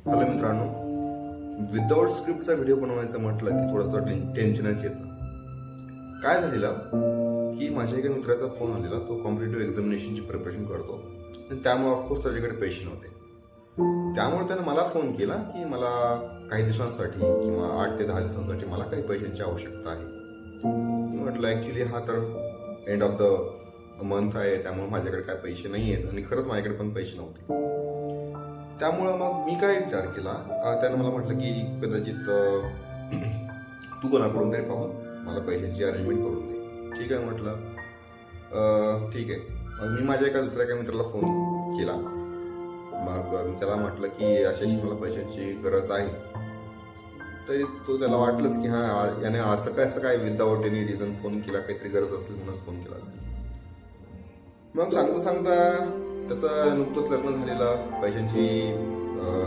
Hello मित्रांनो, without स्क्रिप्टचा video बनवायचा म्हटलं की थोडंसं टेन्शनच येतं. काय झालेलं की माझ्या एका मित्राचा फोन आलेला. तो कॉम्पिटेटिव्ह एक्झामिनेशनची प्रिपरेशन करतो आणि त्यामुळे ऑफकोर्स त्याच्याकडे पैसे नव्हते. त्यामुळे त्याने मला फोन केला की मला काही दिवसांसाठी किंवा 8 ते 10 दिवसांसाठी मला काही पैशांची आवश्यकता आहे. मी म्हटलं ॲक्च्युली हा तर एंड ऑफ द मंथ आहे, त्यामुळे माझ्याकडे काय पैसे नाही आहेत आणि खरंच माझ्याकडे पण पैसे नव्हते. त्यामुळं मग मी काय विचार केला, त्यानं मला म्हटलं की कदाचित तू कोणाकडून तरी पाहून मला पैशांची अरेंजमेंट करून दे. ठीक आहे म्हटलं, ठीक आहे. मग मी माझ्या दुसऱ्या एका मित्राला फोन केला. मग मी त्याला म्हटलं की अशाशी मला पैशांची गरज आहे. तरी त्याला वाटलंच की याने असं काय विदाउट एनी रिझन फोन केला, काहीतरी गरज असेल म्हणूनच फोन केला असेल. मग सांगता त्याचं नुकतंच लग्न झालेलं, पैशांची